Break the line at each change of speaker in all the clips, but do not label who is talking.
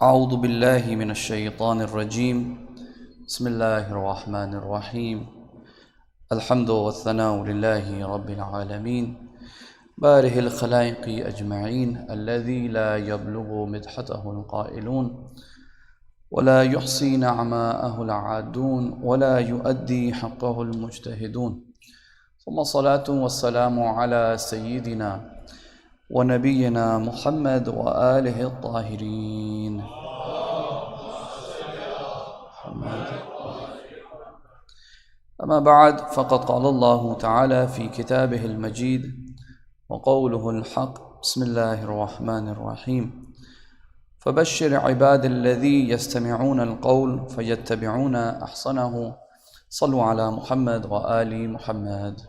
أعوذ بالله من الشيطان الرجيم بسم الله الرحمن الرحيم الحمد والثناء لله رب العالمين باره الخلائق أجمعين الذي لا يبلغ مدحته القائلون ولا يحصي نعماءه العادون ولا يؤدي حقه المجتهدون ثم الصلاة والسلام على سيدنا ونبينا محمد وآله الطاهرين أما بعد فقد قال الله تعالى في كتابه المجيد وقوله الحق بسم الله الرحمن الرحيم فبشر عباد الذي يستمعون القول فيتبعون أحسنه صلوا على محمد وآل محمد.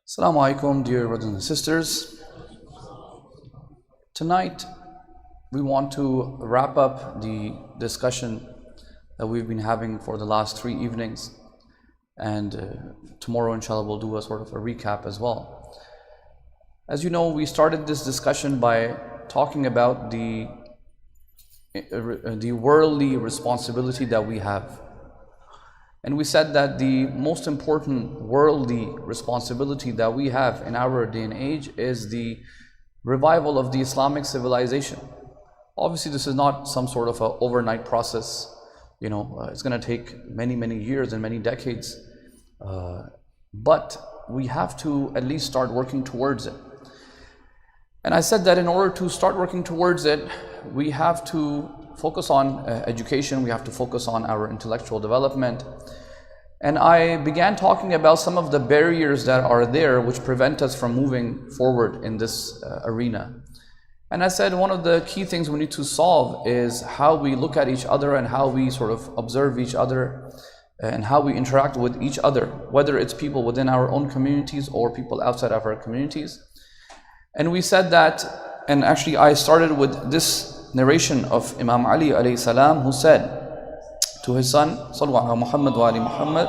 Assalamu alaikum, dear brothers and sisters. Tonight we want to wrap up the discussion that we've been having for the last 3 evenings, and tomorrow inshallah we'll do a sort of a recap as well. As you know, we started this discussion by talking about the worldly responsibility that we have. And we said that the most important worldly responsibility that we have in our day and age is the revival of the Islamic civilization. Obviously, this is not some sort of an overnight process. It's going to take many, many years and many decades. But we have to at least start working towards it. And I said that in order to start working towards it, we have to focus on education, we have to focus on our intellectual development. And I began talking about some of the barriers that are there which prevent us from moving forward in this arena. And I said one of the key things we need to solve is how we look at each other and how we sort of observe each other and how we interact with each other, whether it's people within our own communities or people outside of our communities. And we said that, and actually I started with this narration of Imam Ali alayhi salam, who said to his son, Sallu ala Muhammad wa ali Muhammad,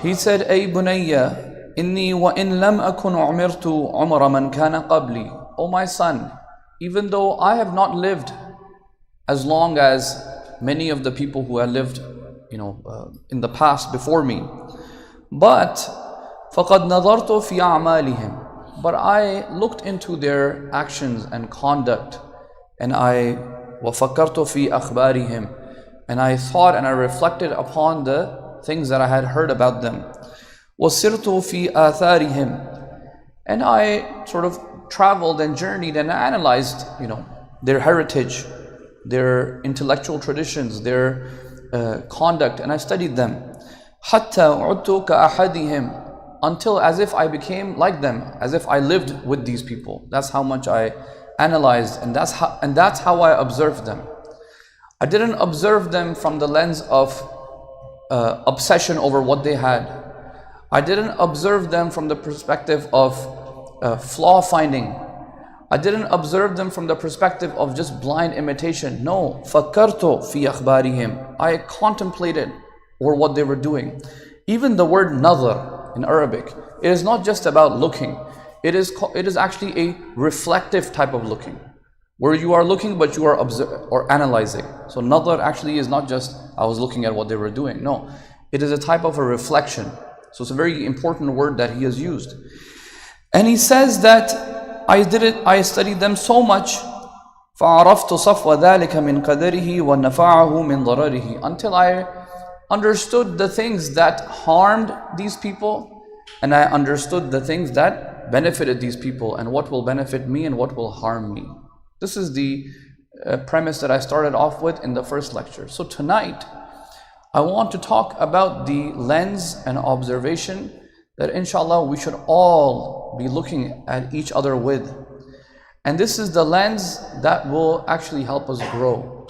he said, Ay bunayya, inni wa in lam akun umirtu umra man kana qabli. Oh my son, even though I have not lived as long as many of the people who have lived in the past before me, but faqad nadartu fi a'malihim, but I looked into their actions and conduct, and I وَفَكَّرْتُ فِي أَخْبَارِهِمْ, and I thought and I reflected upon the things that I had heard about them. وَسِرْتُ فِي آثَارِهِمْ, and I sort of traveled and journeyed and analyzed their heritage, their intellectual traditions, their conduct, and I studied them. حَتَّى عُدْتُ كَأَحَدِهِمْ, until as if I became like them, as if I lived with these people. That's how much I analyzed, and that's how I observed them. I didn't observe them from the lens of obsession over what they had. I didn't observe them from the perspective of flaw finding. I didn't observe them from the perspective of just blind imitation. No, فَكَّرْتُ فِي أَخْبَارِهِمْ, I contemplated over what they were doing. Even the word nazar in Arabic, it is not just about looking. It is actually a reflective type of looking, where you are looking but you are analyzing. So nadar actually is not just I was looking at what they were doing. No, it is a type of a reflection. So it's a very important word that he has used. And he says that I studied them so much فَعَرَفْتُ صَفْوَ ذَلِكَ مِنْ قَدَرِهِ وَنَفَعَهُ مِنْ ضَرَرِهِ, until I understood the things that harmed these people, and I understood the things that benefited these people, and what will benefit me and what will harm me. This is the premise that I started off with in the first lecture. So tonight I want to talk about the lens and observation that inshallah we should all be looking at each other with. And this is the lens that will actually help us grow.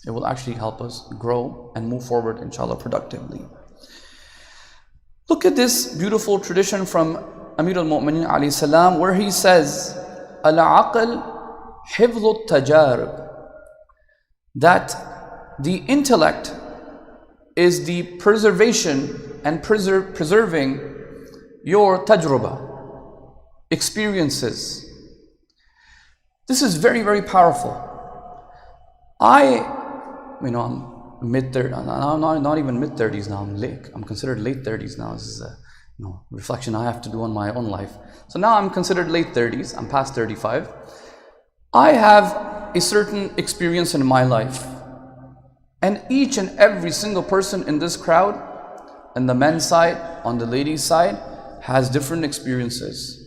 It will actually help us grow and move forward inshallah productively. Look at this beautiful tradition from Amir al-Mu'mineen alayhi salam, where he says, Al-aql hifdhu tajarib, that the intellect is the preservation and preserving your tajruba, experiences. This is very, very powerful. I'm mid-30s, not even mid-30s now, I'm considered late 30s now. This is a reflection I have to do on my own life. So now I'm considered late 30s, I'm past 35. I have a certain experience in my life. And each and every single person in this crowd, on the men's side, on the ladies' side, has different experiences.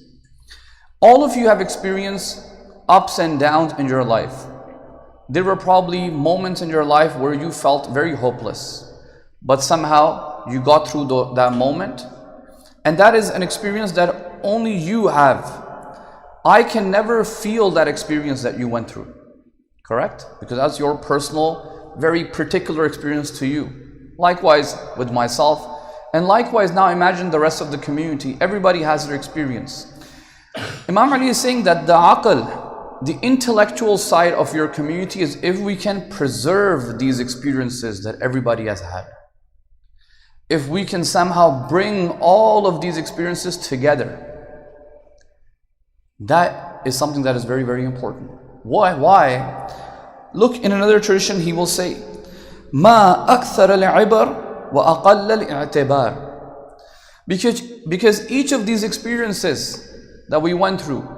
All of you have experienced ups and downs in your life. There were probably moments in your life where you felt very hopeless, but somehow you got through that moment. And that is an experience that only you have. I can never feel that experience that you went through, correct? Because that's your personal, very particular experience to you. Likewise with myself, and likewise now imagine the rest of the community. Everybody has their experience. Imam Ali is saying that the aql, the intellectual side of your community, is if we can preserve these experiences that everybody has had. If we can somehow bring all of these experiences together, that is something that is very, very important. Why? Look, in another tradition he will say, Ma akthar al-ibar wa aqall al-i'tibar. Because each of these experiences that we went through,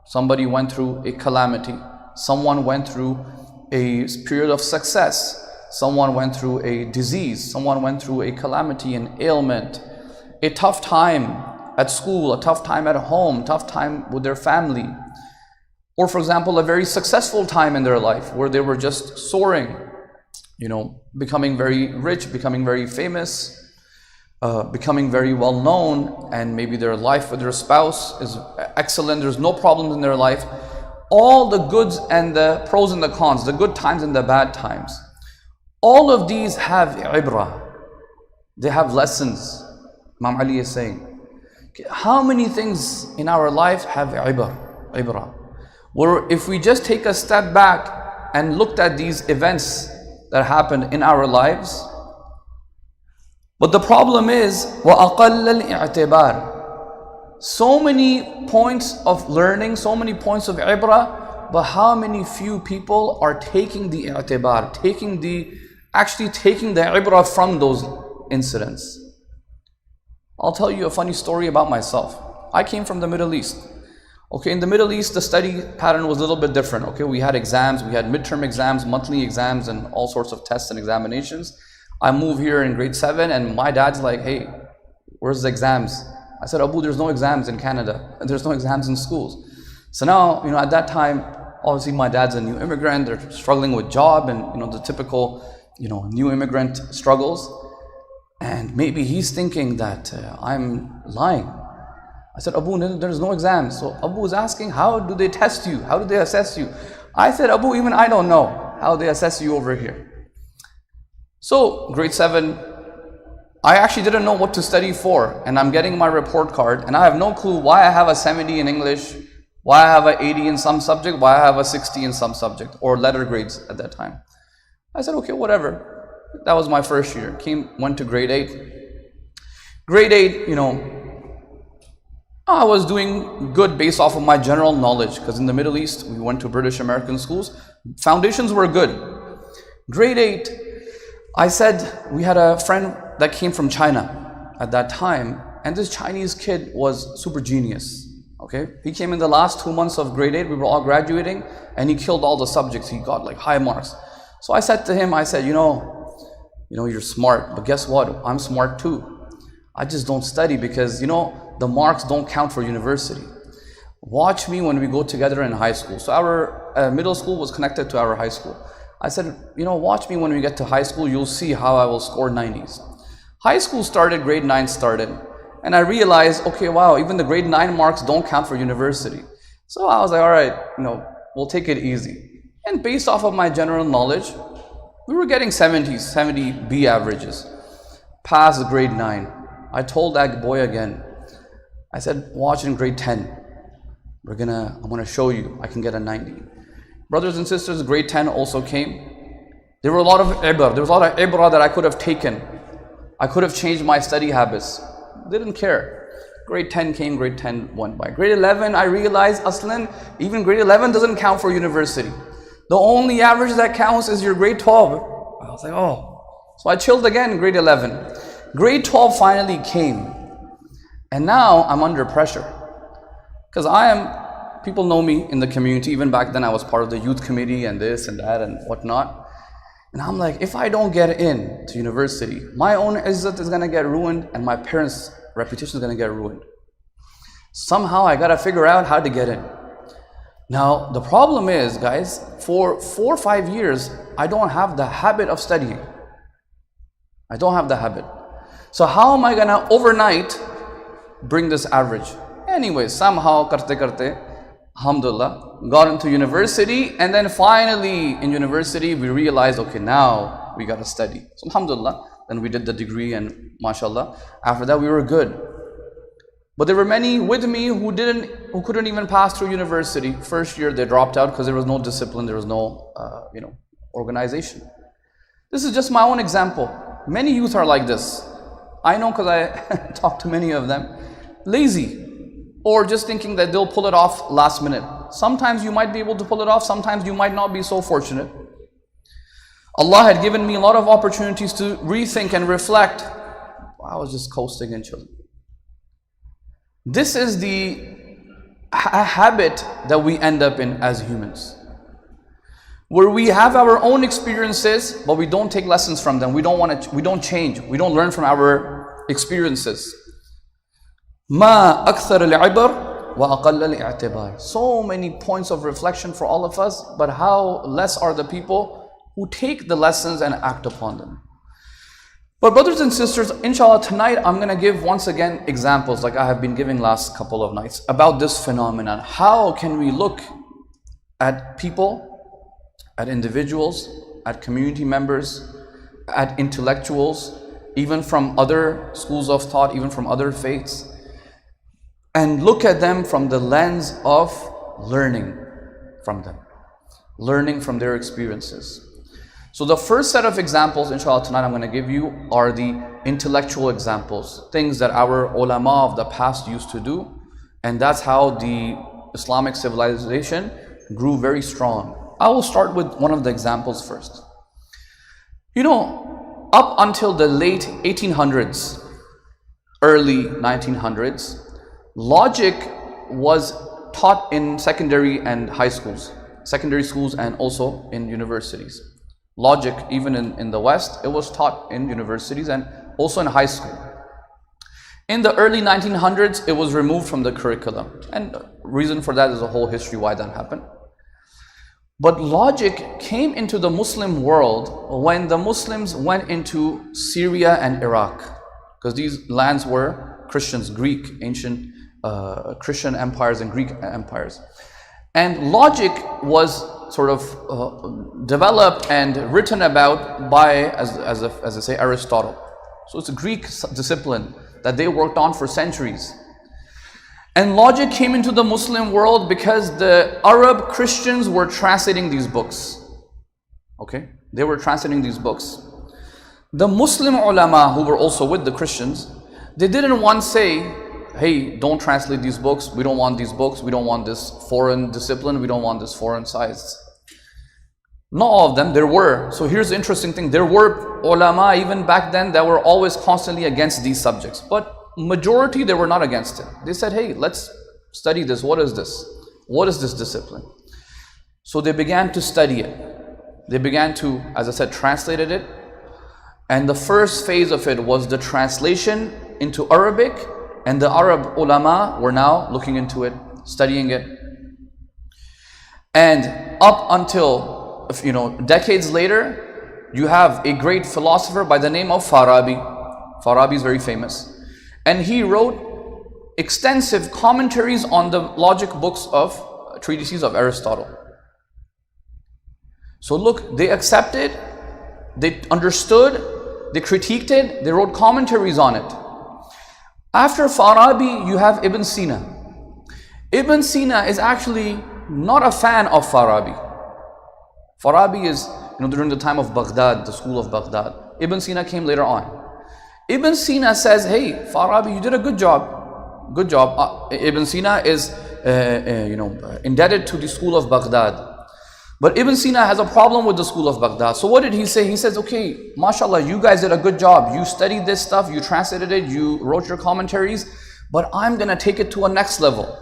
somebody went through a calamity, someone went through a period of success, someone went through a disease, someone went through a calamity, an ailment, a tough time at school, a tough time at home, tough time with their family. Or for example, a very successful time in their life where they were just soaring, becoming very rich, becoming very famous, becoming very well known, and maybe their life with their spouse is excellent, there's no problems in their life. All the goods and the pros and the cons, the good times and the bad times. All of these have ibrah. They have lessons. Imam Ali is saying, how many things in our life have ibrah? Where if we just take a step back and looked at these events that happened in our lives, but the problem is, وَأَقَلَّ الْإِعْتِبَارِ. So many points of learning, so many points of ibrah, but how many few people are taking the i'tibar, actually taking the ibrah from those incidents? I'll tell you a funny story about myself. I came from the Middle East. Okay, in the Middle East, the study pattern was a little bit different. Okay, we had exams, we had midterm exams, monthly exams, and all sorts of tests and examinations. I moved here in grade 7, and my dad's like, hey, where's the exams? I said, Abu, there's no exams in Canada, and there's no exams in schools. So now, at that time, obviously my dad's a new immigrant, they're struggling with job and, the typical, new immigrant struggles. And maybe he's thinking that I'm lying. I said, Abu, there's no exams. So Abu was asking, how do they test you? How do they assess you? I said, Abu, even I don't know how they assess you over here. So grade 7, I actually didn't know what to study for. And I'm getting my report card and I have no clue why I have a 70 in English, why I have an 80 in some subject, why I have a 60 in some subject, or letter grades at that time. I said, okay, whatever. That was my first year. Went to grade 8. Grade 8, I was doing good based off of my general knowledge, because in the Middle East, we went to British American schools. Foundations were good. Grade 8, I said, we had a friend that came from China at that time, and this Chinese kid was super genius. Okay, he came in the last 2 months of grade 8, we were all graduating, and he killed all the subjects. He got like high marks. So I said to him, I said, you're smart, but guess what? I'm smart too. I just don't study because, the marks don't count for university. Watch me when we go together in high school. So our middle school was connected to our high school. I said, watch me when we get to high school, you'll see how I will score 90s. High school started, grade 9 started, and I realized, okay, wow, even the grade 9 marks don't count for university. So I was like, all right, we'll take it easy. And based off of my general knowledge, we were getting 70 B averages, past grade 9. I told that boy again, I said, watch in grade 10. I'm gonna show you I can get a 90. Brothers and sisters, grade 10 also came. There were a lot of ibrah. There was a lot of ibrah that I could have taken. I could have changed my study habits. Didn't care. Grade 10 came, grade 10 went by. Grade 11, I realized, Aslan, even grade 11 doesn't count for university. The only average that counts is your grade 12. I was like, oh. So I chilled again in grade 11. Grade 12 finally came. And now I'm under pressure. Because people know me in the community. Even back then I was part of the youth committee and this and that and whatnot. And I'm like, if I don't get in to university, my own izzat is going to get ruined and my parents' reputation is going to get ruined. Somehow I got to figure out how to get in. Now, the problem is, guys, for 4 or 5 years, I don't have the habit of studying. I don't have the habit. So how am I going to overnight bring this average? Anyway, somehow, karte, alhamdulillah, got into university, and then finally in university we realized, okay, now we got to study. So alhamdulillah, then we did the degree and mashallah, after that we were good. But there were many with me who couldn't even pass through university. First year they dropped out because there was no discipline, there was no organization. This is just my own example. Many youth are like this. I know because I talk to many of them. Lazy, or just thinking that they'll pull it off last minute. Sometimes you might be able to pull it off, sometimes you might not be so fortunate. Allah had given me a lot of opportunities to rethink and reflect. I was just coasting and chilling. This is the habit that we end up in as humans, where we have our own experiences, but we don't take lessons from them. We don't change. We don't learn from our experiences. ما أكثر العبر وأقل الاعتبار. So many points of reflection for all of us, but how less are the people who take the lessons and act upon them. But brothers and sisters, inshallah, tonight I'm going to give once again examples like I have been giving last couple of nights about this phenomenon. How can we look at people, at individuals, at community members, at intellectuals, even from other schools of thought, even from other faiths, and look at them from the lens of learning from them, learning from their experiences. So the first set of examples, inshallah, tonight I'm going to give you are the intellectual examples, things that our ulama of the past used to do, and that's how the Islamic civilization grew very strong. I will start with one of the examples first. Up until the late 1800s, early 1900s, logic was taught in secondary and high schools, secondary schools and also in universities. Logic, even in the West, it was taught in universities and also in high school. In the early 1900s, it was removed from the curriculum. And the reason for that is a whole history why that happened. But logic came into the Muslim world when the Muslims went into Syria and Iraq, because these lands were Christians, Greek, ancient Christian empires and Greek empires. And logic was sort of developed and written about by, as I say, Aristotle. So it's a Greek discipline that they worked on for centuries. And logic came into the Muslim world because the Arab Christians were translating these books. Okay? They were translating these books. The Muslim ulama who were also with the Christians, they didn't once say, hey, don't translate these books, we don't want these books, we don't want this foreign discipline, we don't want this foreign science. Not all of them, there were. So here's the interesting thing, there were ulama even back then that were always constantly against these subjects, but majority, they were not against it. They said, hey, let's study this. What is this? What is this discipline? So they began to study it. They began to, as I said, translated it. And the first phase of it was the translation into Arabic, and the Arab ulama were now looking into it, studying it. And up until, decades later, you have a great philosopher by the name of Farabi. Farabi is very famous. And he wrote extensive commentaries on the logic books of treatises of Aristotle. So look, they accepted, they understood, they critiqued it, they wrote commentaries on it. After Farabi, you have Ibn Sina. Ibn Sina is actually not a fan of Farabi. Farabi is, during the time of Baghdad, the school of Baghdad. Ibn Sina came later on. Ibn Sina says, hey, Farabi, you did a good job. Good job. Ibn Sina is indebted to the school of Baghdad. But Ibn Sina has a problem with the school of Baghdad. So what did he say? He says, okay, mashallah, you guys did a good job. You studied this stuff, you translated it, you wrote your commentaries, but I'm going to take it to a next level.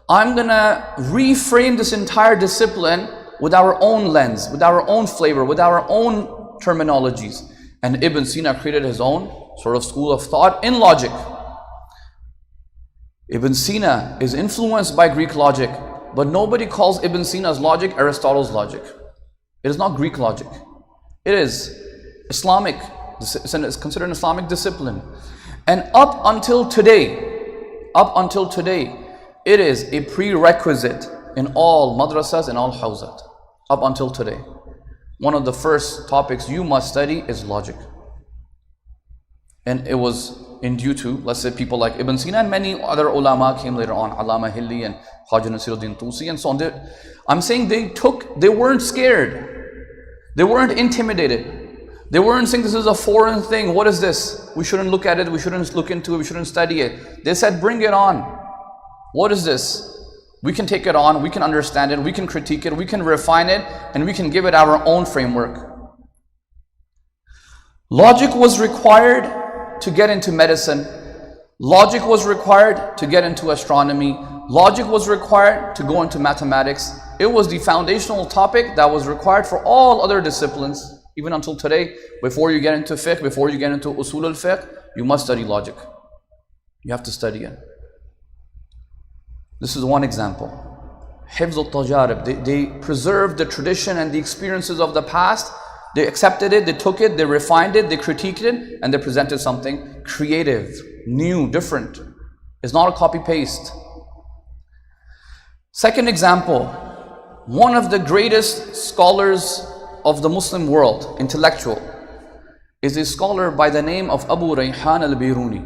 I'm going to reframe this entire discipline with our own lens, with our own flavor, with our own terminologies. And Ibn Sina created his own sort of school of thought in logic. Ibn Sina is influenced by Greek logic, but nobody calls Ibn Sina's logic Aristotle's logic. It is not Greek logic. It is Islamic. It's considered an Islamic discipline. And up until today, it is a prerequisite in all madrasas and all hawzat. Up until today. One of the first topics you must study is logic. And it was in due to, let's say, people like Ibn Sina and many other ulama came later on, Allama Hilli and Khaja Nasiruddin Tusi and so on. I'm saying they weren't scared. They weren't intimidated. They weren't saying this is a foreign thing. What is this? We shouldn't look at it. We shouldn't look into it. We shouldn't study it. They said, bring it on. What is this? We can take it on. We can understand it. We can critique it. We can refine it. And we can give it our own framework. Logic was required to get into medicine. Logic was required to get into astronomy. Logic was required to go into mathematics. It was the foundational topic that was required for all other disciplines. Even until today, before you get into fiqh, before you get into usul al-fiqh, you must study logic. You have to study it. This is one example. Hifz al-tajarib. They preserved the tradition and the experiences of the past. They accepted it, they took it, they refined it, they critiqued it, and they presented something creative, new, different. It's not a copy-paste. Second example, one of the greatest scholars of the Muslim world, intellectual, is a scholar by the name of Rayhan al-Biruni.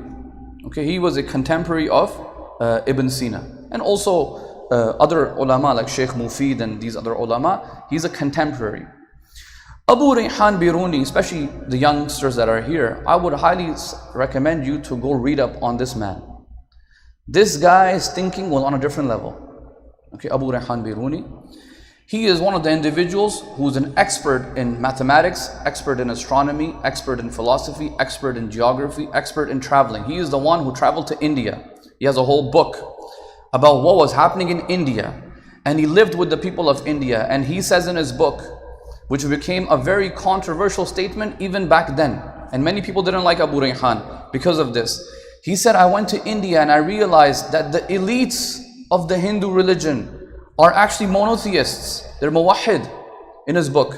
Okay, he was a contemporary of Ibn Sina. And also other ulama like Sheikh Mufid and these other ulama, he's a contemporary. Rayhan Biruni, especially the youngsters that are here, I would highly recommend you to go read up on this man. This guy's thinking was on a different level. Okay, Rayhan Biruni. He is one of the individuals who's an expert in mathematics, expert in astronomy, expert in philosophy, expert in geography, expert in traveling. He is the one who traveled to India. He has a whole book about what was happening in India. And he lived with the people of India. And he says in his book, which became a very controversial statement even back then. And many people didn't like Rayhan because of this. He said, I went to India and I realized that the elites of the Hindu religion are actually monotheists. They're muwahhid in his book.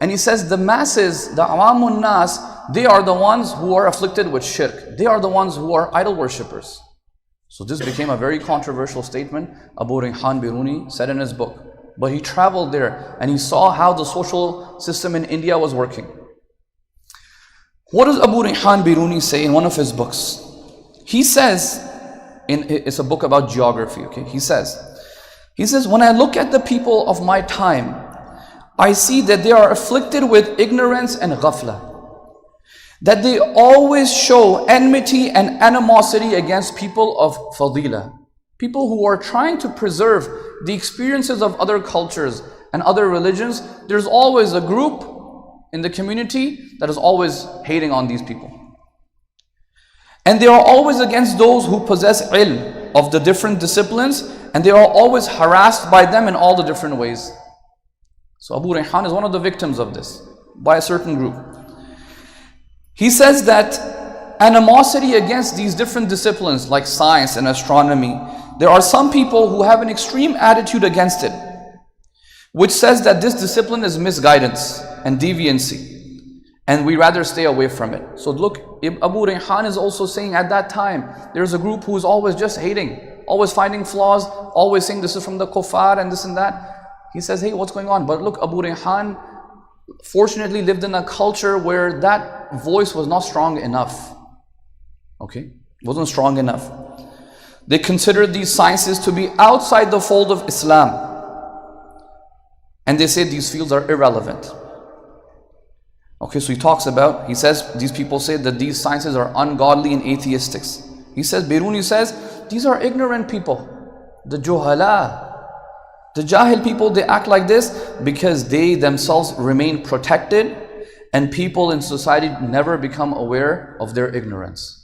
And he says the masses, the awamun nas, they are the ones who are afflicted with shirk. They are the ones who are idol worshippers. So this became a very controversial statement Rayhan Biruni said in his book. But he traveled there and he saw how the social system in India was working. What does Rayhan Biruni say in one of his books? He says, it's a book about geography, okay? He says, when I look at the people of my time, I see that they are afflicted with ignorance and ghafla. That they always show enmity and animosity against people of fadila. People who are trying to preserve the experiences of other cultures and other religions. There's always a group in the community that is always hating on these people. And they are always against those who possess ilm of the different disciplines, and they are always harassed by them in all the different ways. So Rayhan is one of the victims of this, by a certain group. He says that animosity against these different disciplines like science and astronomy, there are some people who have an extreme attitude against it, which says that this discipline is misguidance and deviancy, and we rather stay away from it. So look, Rayhan is also saying at that time, there's a group who is always just hating, always finding flaws, always saying this is from the kuffar and this and that. He says, hey, what's going on? But look, Rayhan fortunately lived in a culture where that voice was not strong enough. Okay, wasn't strong enough. They considered these sciences to be outside the fold of Islam. And they say these fields are irrelevant. Okay, so he says, these people say that these sciences are ungodly and atheistic. He says, Biruni says, these are ignorant people. The juhala. The jahil people, they act like this because they themselves remain protected and people in society never become aware of their ignorance.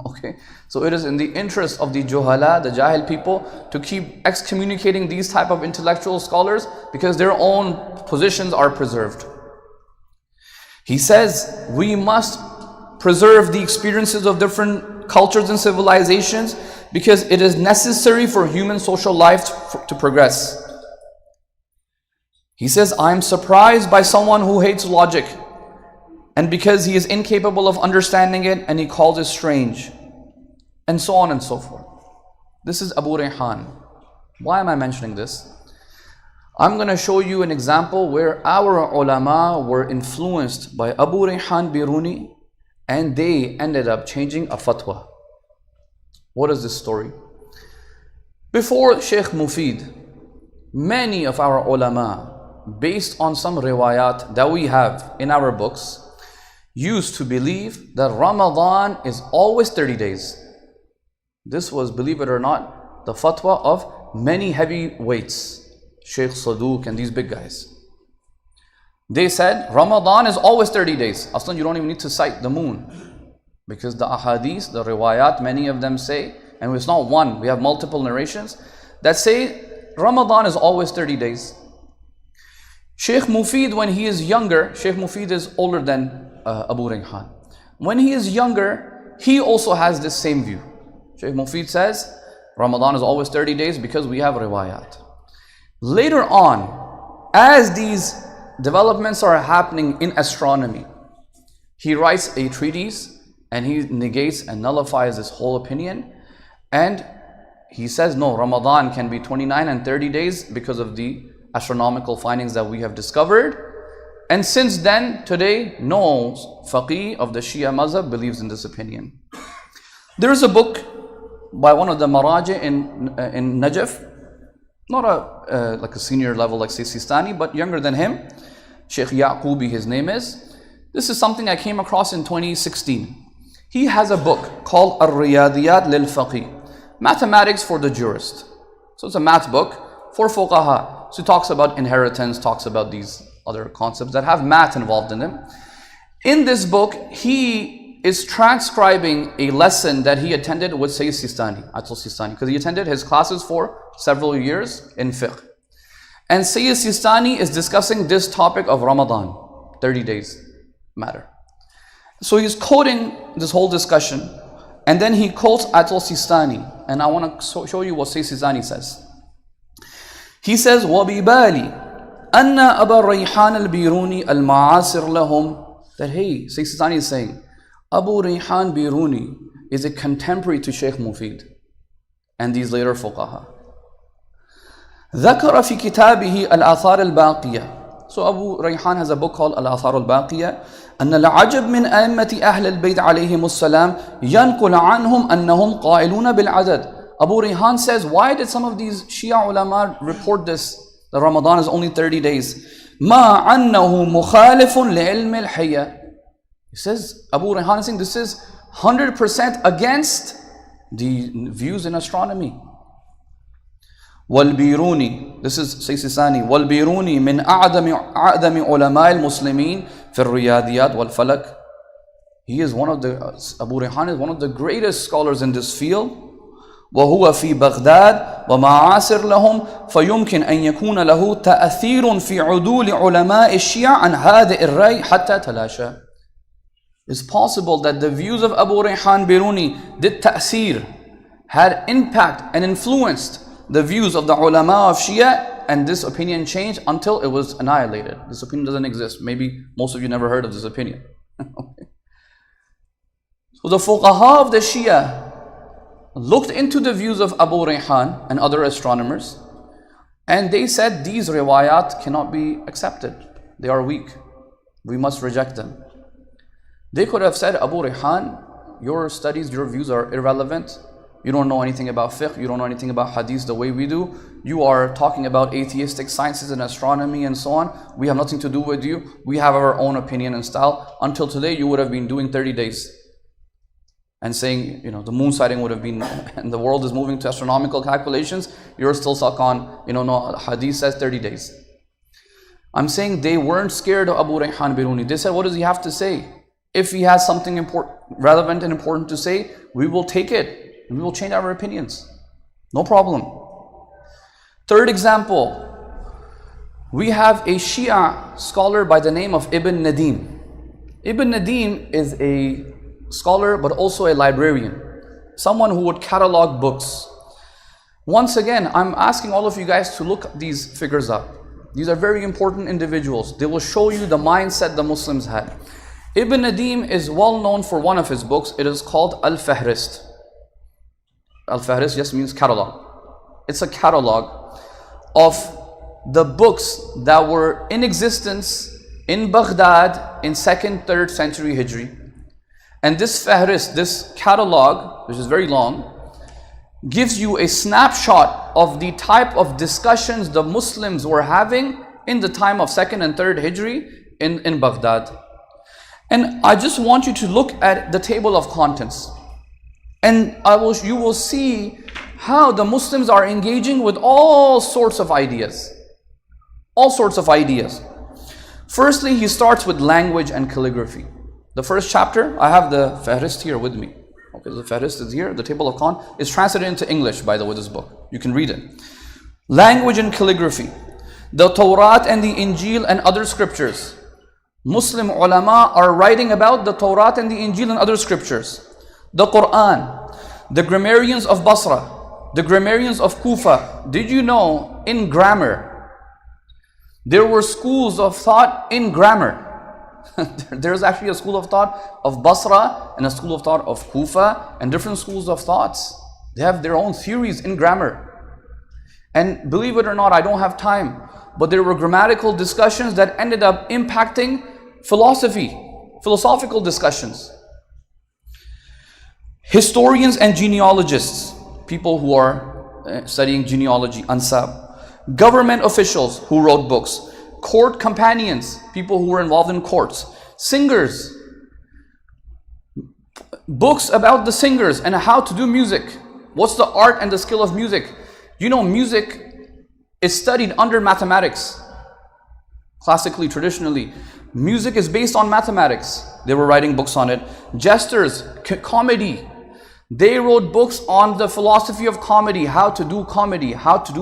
Okay, so it is in the interest of the juhala, the jahil people, to keep excommunicating these type of intellectual scholars because their own positions are preserved. He says we must preserve the experiences of different cultures and civilizations because it is necessary for human social life to progress. He says, I am surprised by someone who hates logic, and because he is incapable of understanding it and he calls it strange, and so on and so forth. This is Abu Rayhan. Why am I mentioning this? I'm going to show you an example where our ulama were influenced by Abu Rayhan Biruni and they ended up changing a fatwa. What is this story? Before Sheikh Mufid, many of our ulama, based on some riwayat that we have in our books, used to believe that Ramadan is always 30 days. This was, believe it or not, the fatwa of many heavyweights, Sheikh Saduq and these big guys. They said Ramadan is always 30 days. Aslan, you don't even need to cite the moon, because the ahadith, the riwayat, many of them say, and it's not one, we have multiple narrations that say Ramadan is always 30 days. Sheikh Mufid, when he is younger, Sheikh Mufid is older than Abu Rayhan. When he is younger, he also has this same view. Sheikh Mufid says Ramadan is always 30 days because we have riwayat. Later on, as these developments are happening in astronomy, he writes a treatise and he negates and nullifies this whole opinion, and he says no, Ramadan can be 29 and 30 days because of the astronomical findings that we have discovered. And since then, today, no faqih of the Shia mazhab believes in this opinion. There is a book by one of the maraji in Najaf, not like a senior level like Sayyid Sistani, but younger than him, Sheikh Yaqubi, his name is. This is something I came across in 2016. He has a book called Al-Riyadiyat lil-Faqih, Mathematics for the Jurist. So it's a math book for fuqaha. So he talks about inheritance, talks about these other concepts that have math involved in them. In this book, he is transcribing a lesson that he attended with Sayyid Sistani, Atul Sistani, because he attended his classes for several years in fiqh. And Sayyid Sistani is discussing this topic of Ramadan, 30 days matter. So he's quoting this whole discussion, and then he quotes Atul Sistani, and I want to show you what Sayyid Sistani says. He says, وَبِبَالِ أَنَّ أَبَا رَيْحَانَ الْبِرُونِ الْمَعَاصِرْ لَهُمْ, that hey, Sayyid Sistani is saying, Abu Rayhan Biruni is a contemporary to Sheikh Mufid and these later fuqaha. ذكر في كتابه الآثار الباقية. So Abu Rayhan has a book called al-Athar al-Baqiyah. أن العجب من أئمة أهل البيت عليهم السلام ينقل عنهم أنهم قائلون بالعدد. Abu Rayhan says, why did some of these Shia ulama report this, that Ramadan is only 30 days? ما أنه مخالف لعلم الحية. He says, Abu Rayhan is saying this is 100% against the views in astronomy. وَالْبِرُونِ, this is Sayyid Sistani, وَالْبِرُونِ مِنْ أَعْدَمِ عُلَمَاءِ الْمُسْلِمِينَ فِي الرِّيَاضِيَاتِ وَالْفَلَكِ. He is one of the, Abu Rayhan is one of the greatest scholars in this field. وهو في بغداد ومعاصر لهم فيمكن أن يكون له تأثير في عدول علماء الشيعة عن هذا الرأي حتى تلاشى. It's possible that the views of Abu Rayhan Biruni did ta'seer, had impact and influenced the views of the ulama of Shia, and this opinion changed until it was annihilated. This opinion doesn't exist. Maybe most of you never heard of this opinion. Okay. So the fuqaha of the Shia looked into the views of Abu Rayhan and other astronomers, and they said these riwayat cannot be accepted. They are weak. We must reject them. They could have said, Abu Rayhan, your studies, your views are irrelevant. You don't know anything about fiqh, you don't know anything about hadith the way we do. You are talking about atheistic sciences and astronomy and so on. We have nothing to do with you. We have our own opinion and style. Until today, you would have been doing 30 days. and saying, the moon sighting would have been, and the world is moving to astronomical calculations, you're still stuck on, no, hadith says 30 days. I'm saying they weren't scared of Abu Rayhan Biruni. They said, what does he have to say? If he has something relevant and important to say, we will take it. We will change our opinions. No problem. Third example, we have a Shia scholar by the name of Ibn Nadim. Ibn Nadim is a scholar but also a librarian, someone who would catalog books. Once again, I'm asking all of you guys to look these figures up. These are very important individuals. They will show you the mindset the Muslims had. Ibn Nadim is well known for one of his books. It is called Al-Fahrist. Al-Fahrist just means catalog. It's a catalog of the books that were in existence in Baghdad in 2nd, 3rd century Hijri. And this Fahrist, this catalog, which is very long, gives you a snapshot of the type of discussions the Muslims were having in the time of 2nd and 3rd Hijri in Baghdad. And I just want you to look at the table of contents. And you will see how the Muslims are engaging with all sorts of ideas. All sorts of ideas. Firstly, he starts with language and calligraphy. The first chapter, I have the Fahrist here with me. Okay, the Fahrist is here. The table of contents is translated into English, by the way, this book. You can read it. Language and calligraphy. The Torah and the Injil and other scriptures. Muslim ulama are writing about the Torah and the Injil and other scriptures. The Quran. The grammarians of Basra. The grammarians of Kufa. Did you know in grammar, there were schools of thought in grammar? There's actually a school of thought of Basra and a school of thought of Kufa and different schools of thoughts. They have their own theories in grammar. And believe it or not, I don't have time, but there were grammatical discussions that ended up impacting philosophical discussions. Historians and genealogists, people who are studying genealogy, ansab. Government officials who wrote books. Court companions, people who were involved in courts. Singers. Books about the singers and how to do music. What's the art and the skill of music? Music is studied under mathematics. Classically, traditionally, music is based on mathematics. They were writing books on it. Jesters, comedy. They wrote books on the philosophy of comedy, how to do comedy,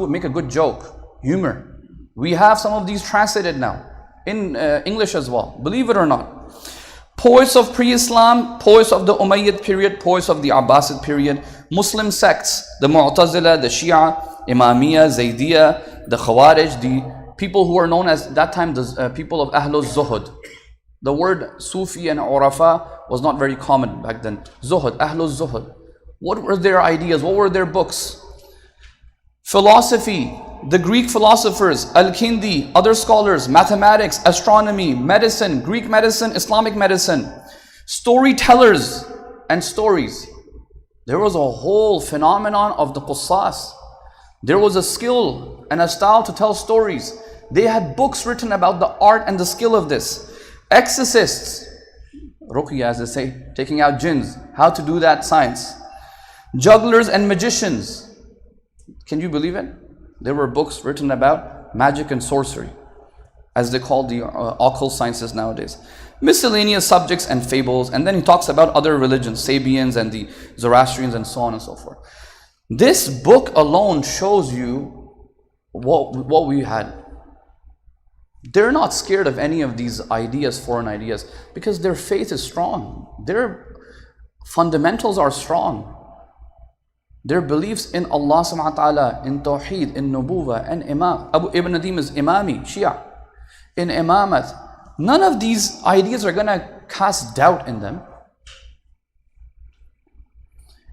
make a good joke, humor. We have some of these translated now in English as well, believe it or not. Poets of pre-Islam, poets of the Umayyad period, poets of the Abbasid period, Muslim sects, the Mu'tazila, the Shi'a, Imamiyya, Zaydiyya, the Khawarij, the people who were known as that time the people of Ahlul Zuhud. The word Sufi and Urafa was not very common back then. Zuhud, Ahlul Zuhud. What were their ideas? What were their books? Philosophy, the Greek philosophers, Al-Kindi, other scholars, mathematics, astronomy, medicine, Greek medicine, Islamic medicine, storytellers and stories. There was a whole phenomenon of the Qussas. There was a skill and a style to tell stories. They had books written about the art and the skill of this. Exorcists, Ruqya as they say, taking out jinns, how to do that science. Jugglers and magicians. Can you believe it? There were books written about magic and sorcery, as they call the occult sciences nowadays. Miscellaneous subjects and fables, and then he talks about other religions, Sabians and the Zoroastrians and so on and so forth. This book alone shows you what we had. They're not scared of any of these ideas, foreign ideas, because their faith is strong. Their fundamentals are strong. Their beliefs in Allah subhanahu wa ta'ala, in Tawheed, in Nubuwah, and Imam. Ibn Nadim is Imami, Shia. In Imamat. None of these ideas are going to cast doubt in them.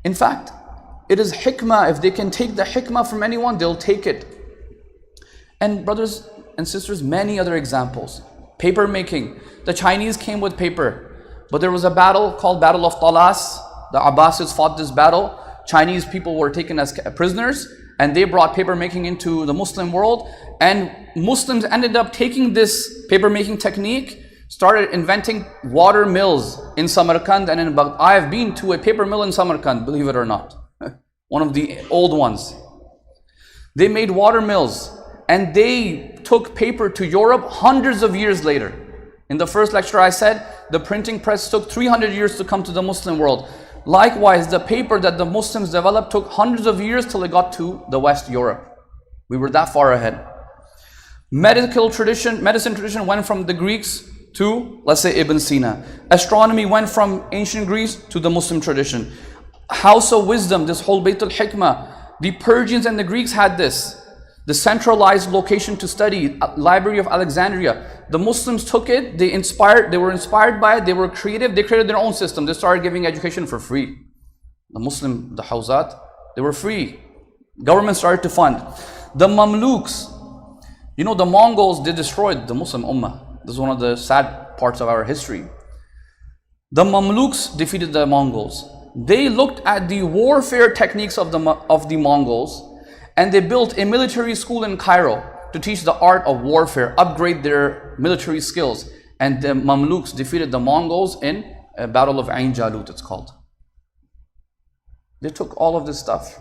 In fact, it is hikmah. If they can take the hikmah from anyone, they'll take it. And brothers and sisters, many other examples. Paper making. The Chinese came with paper. But there was a battle called Battle of Talas. The Abbasids fought this battle. Chinese people were taken as prisoners, and they brought paper making into the Muslim world, and Muslims ended up taking this paper making technique, started inventing water mills in Samarkand and in Baghdad. I have been to a paper mill in Samarkand, believe it or not. One of the old ones. They made water mills and they took paper to Europe hundreds of years later. In the first lecture I said, the printing press took 300 years to come to the Muslim world. Likewise, the paper that the Muslims developed took hundreds of years till it got to the West Europe. We were that far ahead. Medicine tradition went from the Greeks to, let's say, Ibn Sina. Astronomy went from ancient Greece to the Muslim tradition. House of wisdom, this whole Bayt al-Hikmah, the Persians and the Greeks had this. The centralized location to study, Library of Alexandria. The Muslims took it, they were inspired by it, they were creative, they created their own system. They started giving education for free. The Hawzat, they were free. Government started to fund. The Mamluks, the Mongols, they destroyed the Muslim Ummah. This is one of the sad parts of our history. The Mamluks defeated the Mongols. They looked at the warfare techniques of the Mongols, and they built a military school in Cairo to teach the art of warfare, upgrade their military skills. And the Mamluks defeated the Mongols in a battle of Ain Jalut, it's called. They took all of this stuff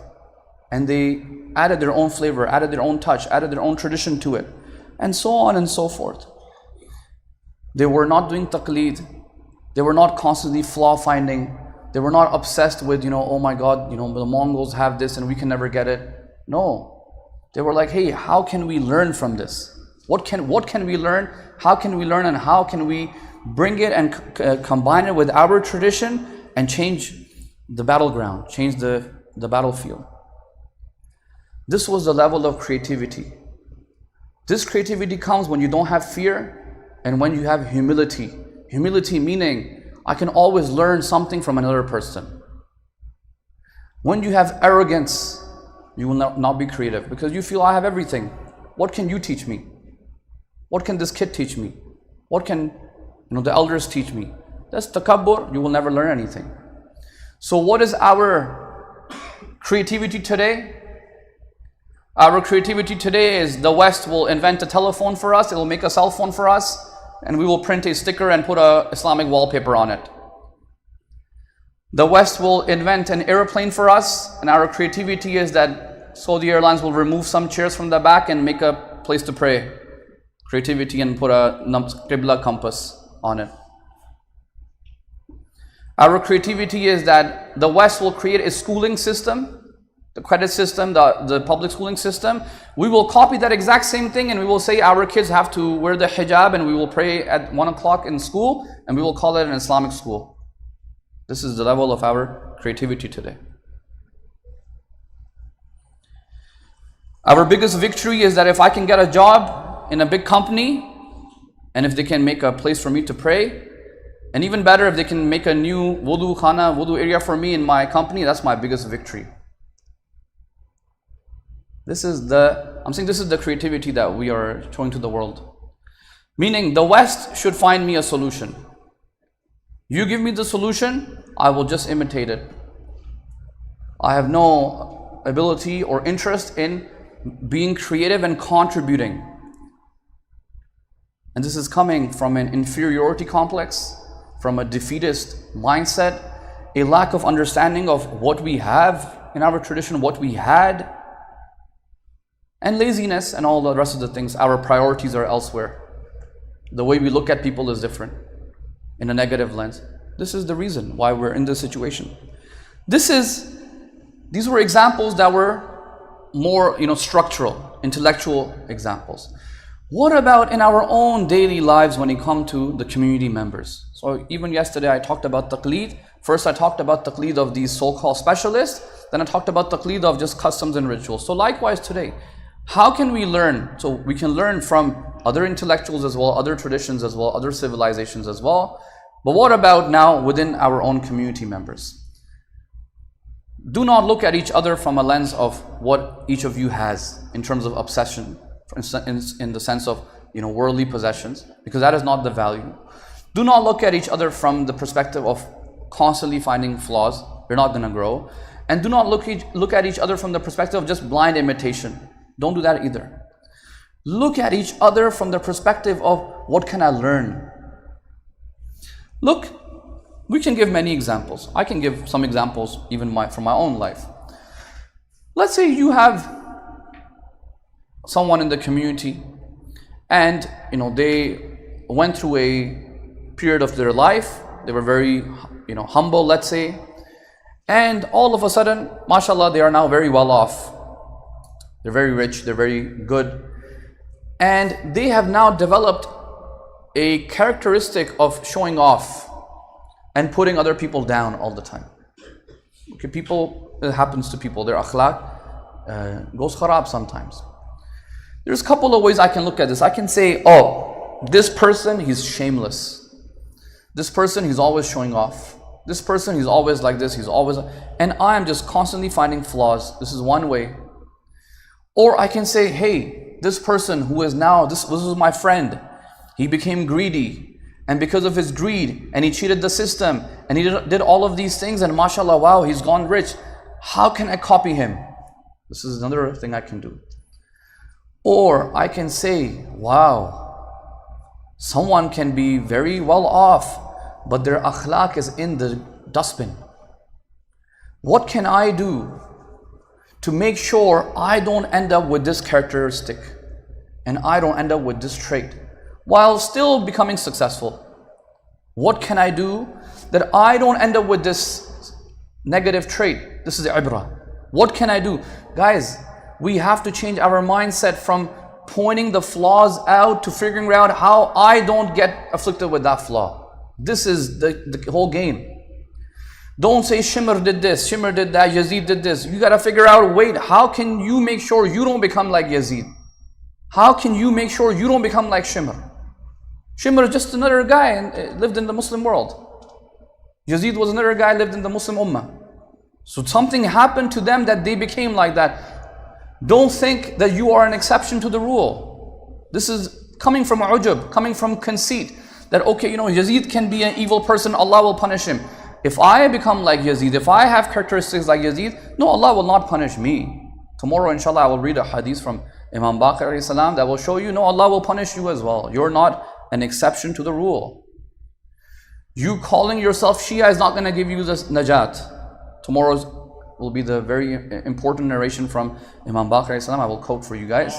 and they added their own flavor, added their own touch, added their own tradition to it, and so on and so forth. They were not doing taqleed. They were not constantly flaw finding. They were not obsessed with, oh my God, the Mongols have this and we can never get it. No, they were like, hey, how can we learn from this? What can we learn? How can we learn, and how can we bring it and combine it with our tradition and change the battleground, change the battlefield? This was the level of creativity. This creativity comes when you don't have fear and when you have humility. Humility meaning, I can always learn something from another person. When you have arrogance, you will not be creative because you feel I have everything. What can you teach me? What can this kid teach me? What can the elders teach me? That's takabbur. You will never learn anything. So what is our creativity today? Our creativity today is the West will invent a telephone for us. It will make a cell phone for us, and we will print a sticker and put a Islamic wallpaper on it. The West will invent an airplane for us, and our creativity is that Saudi Airlines will remove some chairs from the back and make a place to pray. Creativity, and put a Qibla compass on it. Our creativity is that the West will create a schooling system, the credit system, the public schooling system. We will copy that exact same thing and we will say our kids have to wear the hijab and we will pray at 1 o'clock in school and we will call it an Islamic school. This is the level of our creativity today. Our biggest victory is that if I can get a job in a big company, and if they can make a place for me to pray, and even better, if they can make a new wudu area for me in my company, that's my biggest victory. I'm saying this is the creativity that we are showing to the world. Meaning the West should find me a solution. You give me the solution, I will just imitate it. I have no ability or interest in being creative and contributing. And this is coming from an inferiority complex, from a defeatist mindset, a lack of understanding of what we have in our tradition, what we had, and laziness and all the rest of the things. Our priorities are elsewhere. The way we look at people is different, in a negative lens. This is the reason why we're in this situation. These were examples that were more, structural, intellectual examples. What about in our own daily lives when it comes to the community members? So even yesterday I talked about taqleed. First I talked about taqleed of these so-called specialists. Then I talked about taqleed of just customs and rituals. So likewise today, how can we learn? So we can learn from other intellectuals as well, other traditions as well, other civilizations as well. But what about now within our own community members? Do not look at each other from a lens of what each of you has in terms of obsession, in the sense of worldly possessions, because that is not the value. Do not look at each other from the perspective of constantly finding flaws. You're not going to grow. And do not look at each other from the perspective of just blind imitation. Don't do that either. Look at each other from the perspective of what can I learn? Look, we can give many examples. I can give some examples even from my own life. Let's say you have someone in the community and they went through a period of their life. They were very humble, let's say, and all of a sudden, mashallah, they are now very well off. They're very rich, they're very good, and they have now developed a characteristic of showing off and putting other people down all the time. Okay, it happens to people, their akhlaq goes kharab sometimes. There's a couple of ways I can look at this. I can say, oh, this person, he's shameless. This person, he's always showing off. This person, he's always like this, and I am just constantly finding flaws. This is one way. Or I can say, hey, this person who is now, this was my friend, he became greedy, and because of his greed, and he cheated the system, and he did all of these things, and mashallah, wow, he's gone rich. How can I copy him? This is another thing I can do. Or I can say, wow, someone can be very well off, but their akhlaq is in the dustbin. What can I do to make sure I don't end up with this characteristic and I don't end up with this trait while still becoming successful? What can I do that I don't end up with this negative trait? This is the ibrah. What can I do? Guys, we have to change our mindset from pointing the flaws out to figuring out how I don't get afflicted with that flaw. This is the whole game. Don't say Shimr did this, Shimr did that, Yazid did this. You got to figure out, wait, how can you make sure you don't become like Yazid? How can you make sure you don't become like Shimr? Shimr is just another guy and lived in the Muslim world. Yazid was another guy, lived in the Muslim Ummah. So something happened to them that they became like that. Don't think that you are an exception to the rule. This is coming from ujub, coming from conceit. That okay, Yazid can be an evil person, Allah will punish him. If I become like Yazid, if I have characteristics like Yazid, no, Allah will not punish me. Tomorrow, inshallah, I will read a hadith from Imam Baqir alayhi salam that will show you, no, Allah will punish you as well. You're not an exception to the rule. You calling yourself Shia is not going to give you this najat. Tomorrow's will be the very important narration from Imam Baqir alayhi salam. I will quote for you guys.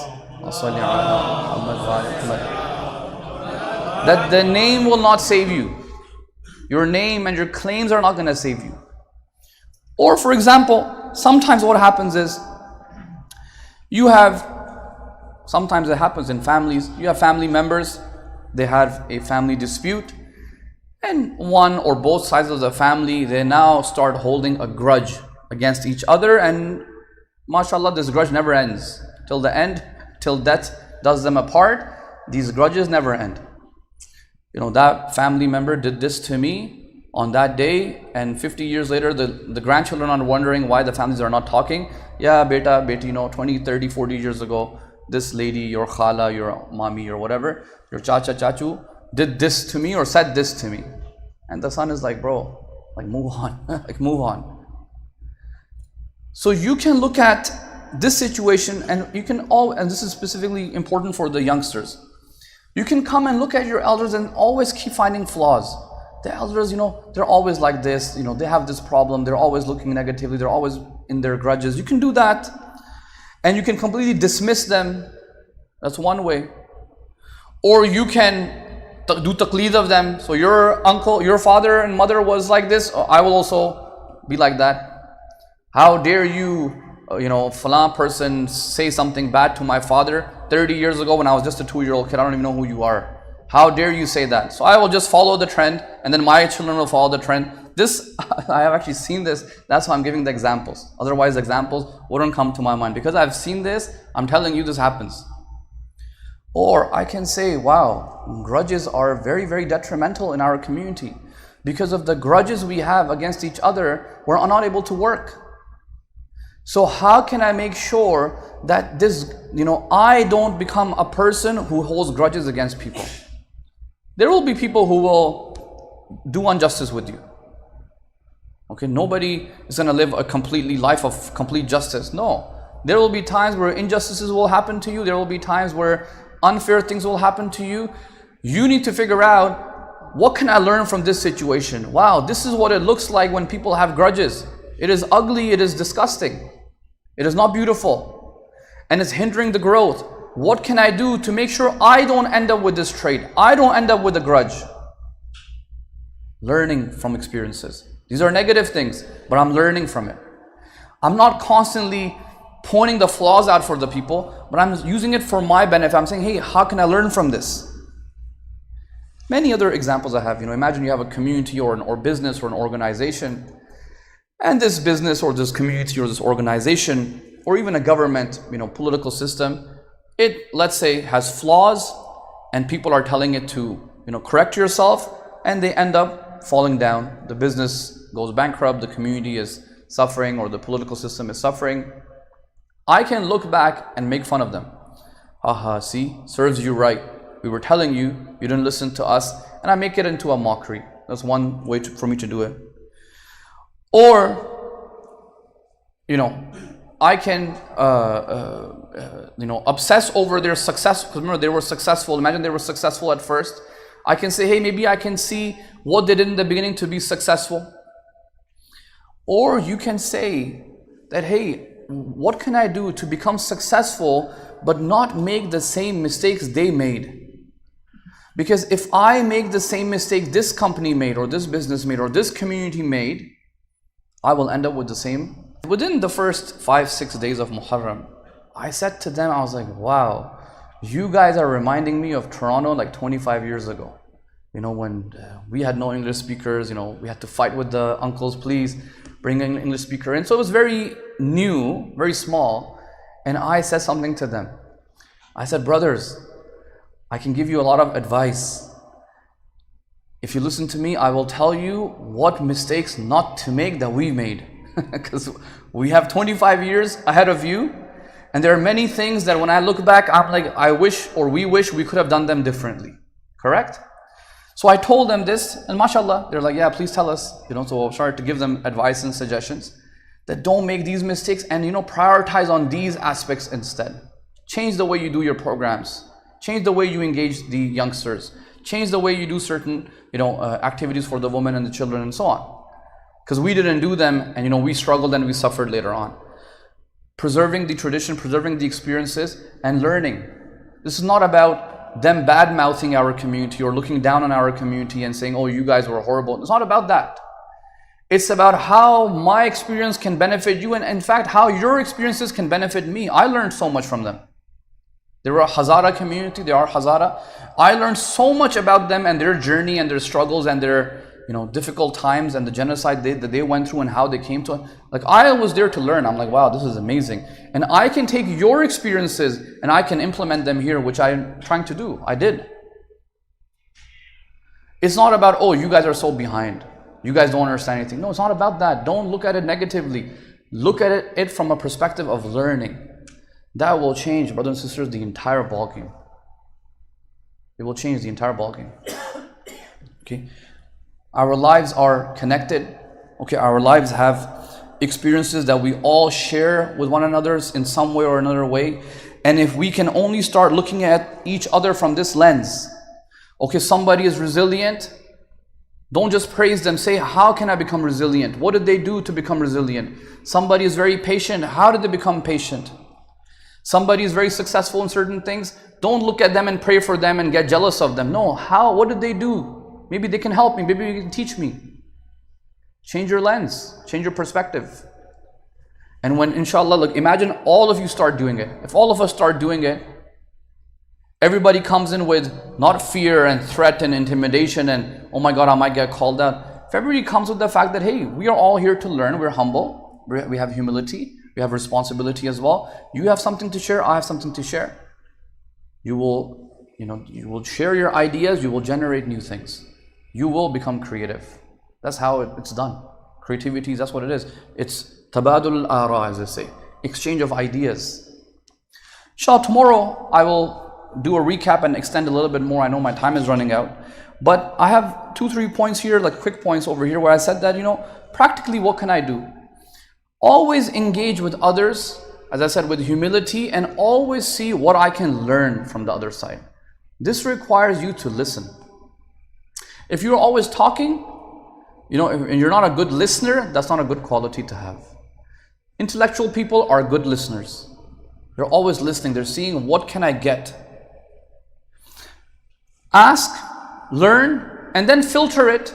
That the name will not save you. Your name and your claims are not going to save you. Or for example, sometimes what happens is, sometimes it happens in families, you have family members, they have a family dispute, and one or both sides of the family, they now start holding a grudge against each other, and mashallah, this grudge never ends. Till the end, till death does them apart, these grudges never end. That family member did this to me on that day, and 50 years later, the grandchildren are wondering why the families are not talking. Yeah, beta, 20, 30, 40 years ago, this lady, your khala, your mami, or whatever, your chacha, chachu, did this to me or said this to me. And the son is like, bro, move on, move on. So you can look at this situation, and you can and this is specifically important for the youngsters. You can come and look at your elders and always keep finding flaws. The elders, they're always like this, they have this problem, they're always looking negatively, they're always in their grudges. You can do that, and you can completely dismiss them. That's one way. Or you can do taqleed of them. So your uncle, your father and mother was like this, I will also be like that. How dare you, Falan person say something bad to my father 30 years ago when I was just a 2-year-old kid. I don't even know who you are. How dare you say that? So I will just follow the trend, and then my children will follow the trend. This, I have actually seen this. That's why I'm giving the examples. Otherwise, the examples wouldn't come to my mind. Because I've seen this, I'm telling you this happens. Or I can say, wow, grudges are very, very detrimental in our community. Because of the grudges we have against each other, we're not able to work. So how can I make sure that this, I don't become a person who holds grudges against people? There will be people who will do injustice with you. Okay, nobody is going to live a life of complete justice. No. There will be times where injustices will happen to you. There will be times where unfair things will happen to you. You need to figure out what can I learn from this situation? Wow, this is what it looks like when people have grudges. It is ugly, it is disgusting. It is not beautiful. And it's hindering the growth. What can I do to make sure I don't end up with this trait? I don't end up with a grudge. Learning from experiences. These are negative things, but I'm learning from it. I'm not constantly pointing the flaws out for the people, but I'm using it for my benefit. I'm saying, hey, how can I learn from this? Many other examples I have. Imagine you have a community or business or an organization, and this business or this community or this organization or even a government, political system, it, let's say, has flaws, and people are telling it to, correct yourself, and they end up falling down. The business goes bankrupt, the community is suffering, or the political system is suffering. I can look back and make fun of them. Aha, see, serves you right. We were telling you, you didn't listen to us, and I make it into a mockery. That's one way for me to do it. Or, I can, obsess over their success. Because remember, they were successful. Imagine they were successful at first. I can say, hey, maybe I can see what they did in the beginning to be successful. Or you can say that, hey, what can I do to become successful but not make the same mistakes they made? Because if I make the same mistake this company made, or this business made, or this community made, I will end up with the same. Within the first 5-6 days of Muharram, I said to them, I was like, wow, you guys are reminding me of Toronto like 25 years ago. When we had no English speakers, we had to fight with the uncles, please bring an English speaker in. So it was very new, very small. And I said something to them. I said, brothers, I can give you a lot of advice. If you listen to me, I will tell you what mistakes not to make that we made. Because we have 25 years ahead of you. And there are many things that when I look back, I'm like, I wish, or we wish we could have done them differently. Correct? So I told them this, and mashallah, they're like, yeah, please tell us. So I started to give them advice and suggestions that don't make these mistakes, and prioritize on these aspects instead. Change the way you do your programs. Change the way you engage the youngsters. Change the way you do certain, activities for the women and the children and so on. Because we didn't do them, and we struggled and we suffered later on. Preserving the tradition, preserving the experiences, and learning. This is not about them bad-mouthing our community or looking down on our community and saying, oh, you guys were horrible. It's not about that. It's about how my experience can benefit you, and in fact, how your experiences can benefit me. I learned so much from them. They were a Hazara community, they are Hazara. I learned so much about them and their journey and their struggles and their difficult times and the genocide that they went through and how they came to it. Like, I was there to learn. I'm like, wow, this is amazing. And I can take your experiences and I can implement them here, which I'm trying to do. I did. It's not about, oh, you guys are so behind. You guys don't understand anything. No, it's not about that. Don't look at it negatively. Look at it from a perspective of learning. That will change, brothers and sisters, the entire ballgame. It will change the entire ballgame. Okay? Our lives are connected. Okay, our lives have experiences that we all share with one another in some way or another way. And if we can only start looking at each other from this lens, okay, somebody is resilient, don't just praise them. Say, how can I become resilient? What did they do to become resilient? Somebody is very patient. How did they become patient? Somebody is very successful in certain things. Don't look at them and pray for them and get jealous of them. No, what did they do? Maybe they can help me. Maybe they can teach me. Change your lens. Change your perspective. And when, inshallah, look, imagine all of you start doing it. If all of us start doing it, everybody comes in with not fear and threat and intimidation and, oh my God, I might get called out. If everybody comes with the fact that, hey, we are all here to learn. We're humble. We have humility. We have responsibility as well. You have something to share. I have something to share. You will share your ideas. You will generate new things. You will become creative. That's how it's done. Creativity, that's what it is. It's tabadul al-ara, as they say. Exchange of ideas. Inshallah, tomorrow I will do a recap and extend a little bit more. I know my time is running out. But I have 2-3 points here, like quick points over here, where I said that, practically what can I do? Always engage with others, as I said, with humility, and always see what I can learn from the other side. This requires you to listen. If you're always talking, and you're not a good listener, that's not a good quality to have. Intellectual people are good listeners. They're always listening. They're seeing, what can I get? Ask, learn, and then filter it.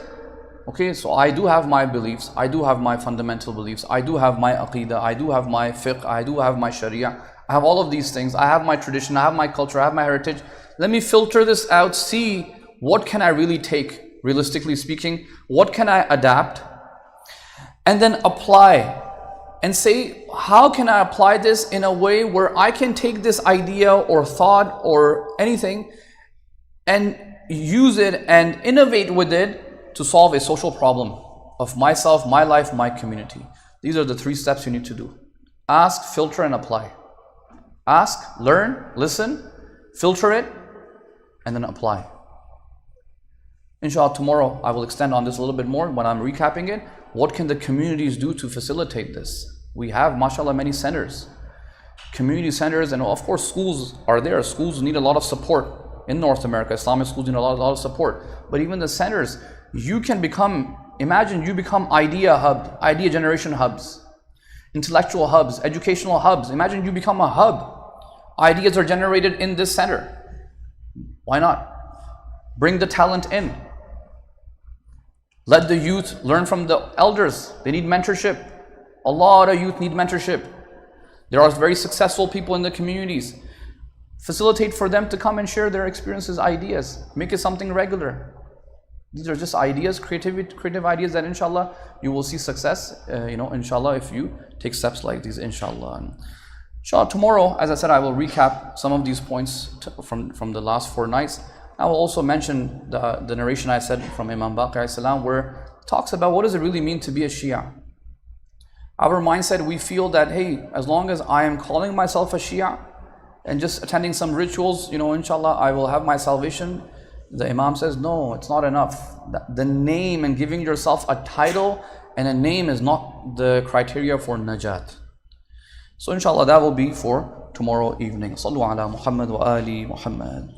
Okay, so I do have my beliefs. I do have my fundamental beliefs. I do have my aqidah. I do have my fiqh. I do have my sharia. I have all of these things. I have my tradition. I have my culture. I have my heritage. Let me filter this out. See, what can I really take, realistically speaking? What can I adapt? And then apply. And say, how can I apply this in a way where I can take this idea or thought or anything and use it and innovate with it to solve a social problem of myself, my life, my community. These are the 3 steps you need to do. Ask, filter, and apply. Ask, learn, listen, filter it, and then apply. Inshallah, tomorrow I will extend on this a little bit more when I'm recapping it. What can the communities do to facilitate this? We have, mashallah, many centers, community centers, and of course schools are there. Schools need a lot of support in North America. Islamic schools need a lot of support. But even the centers, you can become, imagine you become idea generation hubs, intellectual hubs, educational hubs. Imagine you become a hub. Ideas are generated in this center. Why not? Bring the talent in. Let the youth learn from the elders. They need mentorship. A lot of youth need mentorship. There are very successful people in the communities. Facilitate for them to come and share their experiences, ideas. Make it something regular. These are just ideas, creative ideas that inshallah you will see success, inshallah, if you take steps like these, inshallah. Inshallah, tomorrow, as I said, I will recap some of these points from the last 4 nights. I will also mention the narration I said from Imam Baqir salam, where it talks about what does it really mean to be a Shia. Our mindset, we feel that, hey, as long as I am calling myself a Shia and just attending some rituals, inshallah, I will have my salvation. The Imam says, no, it's not enough. The name and giving yourself a title and a name is not the criteria for najat. So inshallah, that will be for tomorrow evening. Sallu ala Muhammad wa ali Muhammad.